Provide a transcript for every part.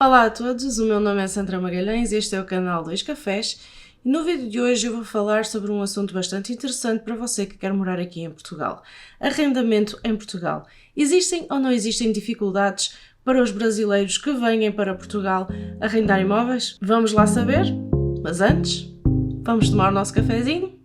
Olá a todos, o meu nome é Sandra Magalhães, este é o canal Dois Cafés e no vídeo de hoje eu vou falar sobre um assunto bastante interessante para você que quer morar aqui em Portugal. Arrendamento em Portugal. Existem ou não existem dificuldades para os brasileiros que venham para Portugal arrendar imóveis? Vamos lá saber? Mas antes, vamos tomar o nosso cafezinho?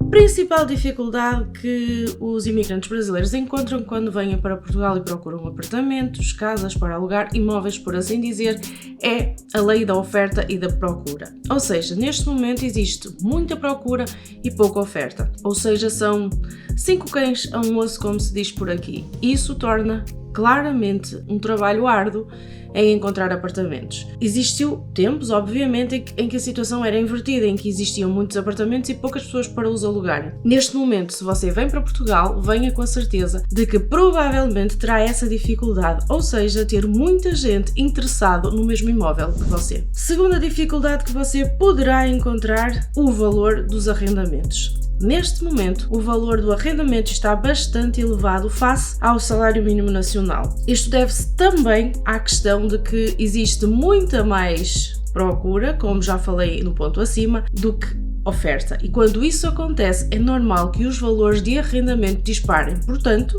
Principal dificuldade que os imigrantes brasileiros encontram quando vêm para Portugal e procuram apartamentos, casas para alugar, imóveis por assim dizer, é a lei da oferta e da procura. Ou seja, neste momento existe muita procura e pouca oferta. Ou seja, são 5 cães a um osso, como se diz por aqui. Isso torna claramente um trabalho árduo em encontrar apartamentos. Existiu tempos, obviamente, em que a situação era invertida, em que existiam muitos apartamentos e poucas pessoas para os alugarem. Neste momento, se você vem para Portugal, venha com a certeza de que provavelmente terá essa dificuldade, ou seja, ter muita gente interessada no mesmo imóvel que você. Segunda dificuldade que você poderá encontrar, o valor dos arrendamentos. Neste momento, o valor do arrendamento está bastante elevado face ao salário mínimo nacional. Isto deve-se também à questão de que existe muita mais procura, como já falei no ponto acima, do que oferta. E quando isso acontece, é normal que os valores de arrendamento disparem. Portanto,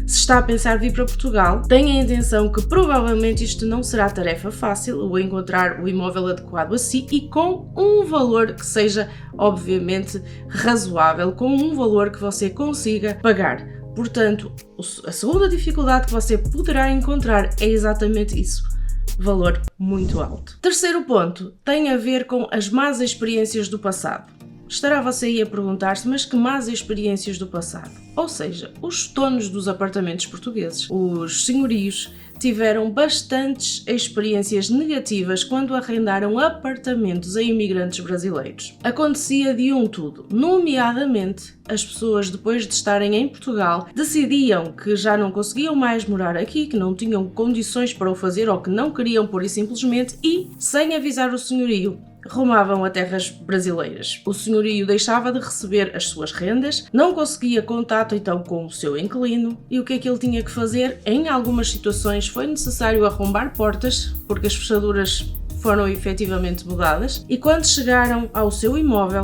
se está a pensar vir para Portugal, tenha a intenção que provavelmente isto não será tarefa fácil, o encontrar o imóvel adequado a si e com um valor que seja, obviamente, razoável, com um valor que você consiga pagar. Portanto, a segunda dificuldade que você poderá encontrar é exatamente isso. Valor muito alto. Terceiro ponto tem a ver com as más experiências do passado. Estará você aí a perguntar-se, mas que más experiências do passado? Ou seja, os donos dos apartamentos portugueses, os senhorios, tiveram bastantes experiências negativas quando arrendaram apartamentos a imigrantes brasileiros. Acontecia de tudo, nomeadamente as pessoas depois de estarem em Portugal decidiam que já não conseguiam mais morar aqui, que não tinham condições para o fazer ou que não queriam pura e simplesmente e, sem avisar o senhorio, rumavam a terras brasileiras. O senhorio deixava de receber as suas rendas, não conseguia contato então com o seu inquilino e o que é que ele tinha que fazer? Em algumas situações foi necessário arrombar portas, porque as fechaduras foram efetivamente mudadas, e quando chegaram ao seu imóvel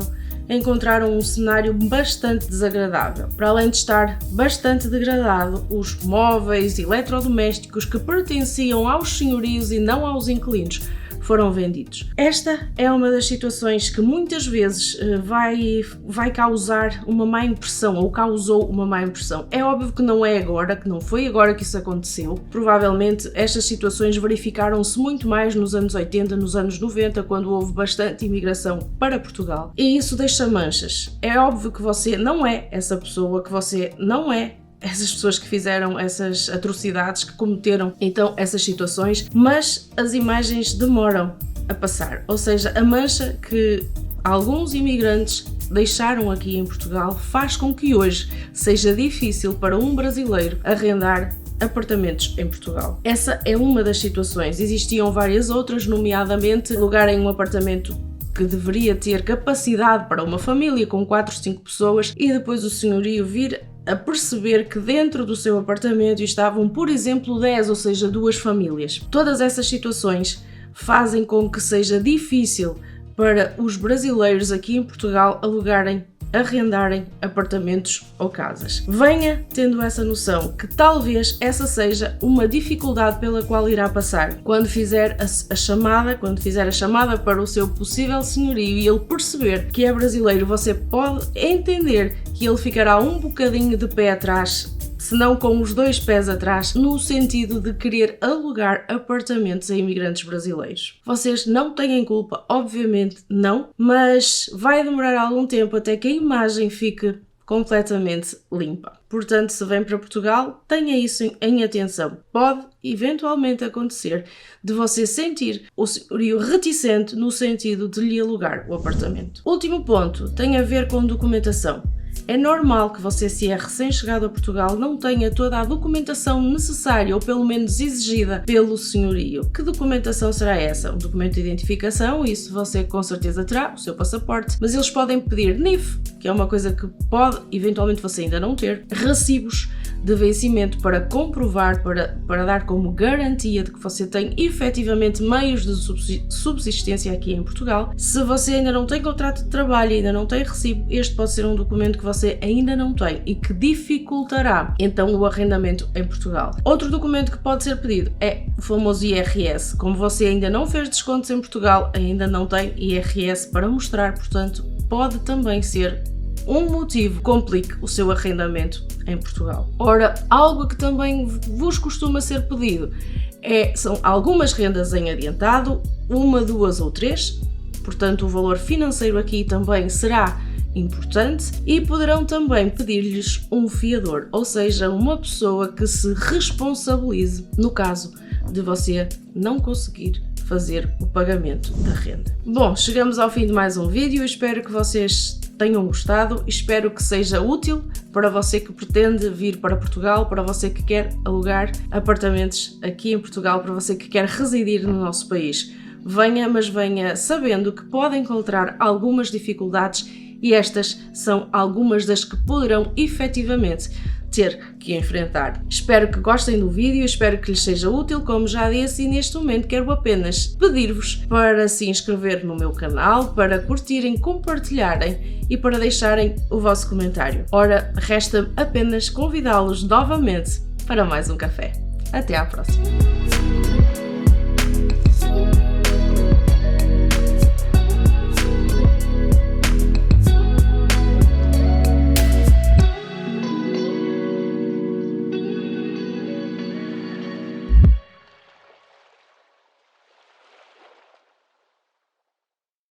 encontraram um cenário bastante desagradável. Para além de estar bastante degradado, os móveis eletrodomésticos que pertenciam aos senhorios e não aos inquilinos foram vendidos. Esta é uma das situações que muitas vezes vai causar uma má impressão ou causou uma má impressão. É óbvio que não é agora, que não foi agora que isso aconteceu. Provavelmente estas situações verificaram-se muito mais nos anos 80, nos anos 90, quando houve bastante imigração para Portugal. E isso deixa manchas. É óbvio que você não é essa pessoa, que você não é essas pessoas que fizeram essas atrocidades, que cometeram então essas situações, mas as imagens demoram a passar, ou seja, a mancha que alguns imigrantes deixaram aqui em Portugal faz com que hoje seja difícil para um brasileiro arrendar apartamentos em Portugal. Essa é uma das situações, existiam várias outras, nomeadamente alugarem um apartamento que deveria ter capacidade para uma família com 4 ou 5 pessoas e depois o senhorio vir a perceber que dentro do seu apartamento estavam, por exemplo, 10, ou seja, 2 famílias. Todas essas situações fazem com que seja difícil para os brasileiros aqui em Portugal arrendarem apartamentos ou casas. Venha tendo essa noção que talvez essa seja uma dificuldade pela qual irá passar quando fizer a chamada para o seu possível senhorio e ele perceber que é brasileiro. Você pode entender que ele ficará um bocadinho de pé atrás, se não com os 2 pés atrás, no sentido de querer alugar apartamentos a imigrantes brasileiros. Vocês não têm culpa, obviamente não, mas vai demorar algum tempo até que a imagem fique completamente limpa. Portanto, se vem para Portugal, tenha isso em atenção. Pode eventualmente acontecer de você sentir o senhorio reticente no sentido de lhe alugar o apartamento. Último ponto tem a ver com documentação. É normal que você, se é recém-chegado a Portugal, não tenha toda a documentação necessária ou pelo menos exigida pelo senhorio. Que documentação será essa? Um documento de identificação, isso você com certeza terá, o seu passaporte, mas eles podem pedir NIF, que é uma coisa que pode eventualmente você ainda não ter, recibos de vencimento para comprovar, para dar como garantia de que você tem efetivamente meios de subsistência aqui em Portugal. Se você ainda não tem contrato de trabalho, ainda não tem recibo, este pode ser um documento que você ainda não tem e que dificultará então o arrendamento em Portugal. Outro documento que pode ser pedido é o famoso IRS. Como você ainda não fez descontos em Portugal, ainda não tem IRS para mostrar, portanto, pode também ser um motivo que complique o seu arrendamento em Portugal. Ora, algo que também vos costuma ser pedido são algumas rendas em adiantado, 1, 2 ou 3, portanto o valor financeiro aqui também será importante, e poderão também pedir-lhes um fiador, ou seja, uma pessoa que se responsabilize no caso de você não conseguir fazer o pagamento da renda. Bom, chegamos ao fim de mais um vídeo, espero que vocês tenham gostado, espero que seja útil para você que pretende vir para Portugal, para você que quer alugar apartamentos aqui em Portugal, para você que quer residir no nosso país. Venha, mas venha sabendo que pode encontrar algumas dificuldades e estas são algumas das que poderão efetivamente ter que enfrentar. Espero que gostem do vídeo, espero que lhes seja útil, como já disse, e neste momento quero apenas pedir-vos para se inscrever no meu canal, para curtirem, compartilharem e para deixarem o vosso comentário. Ora, resta-me apenas convidá-los novamente para mais um café. Até à próxima!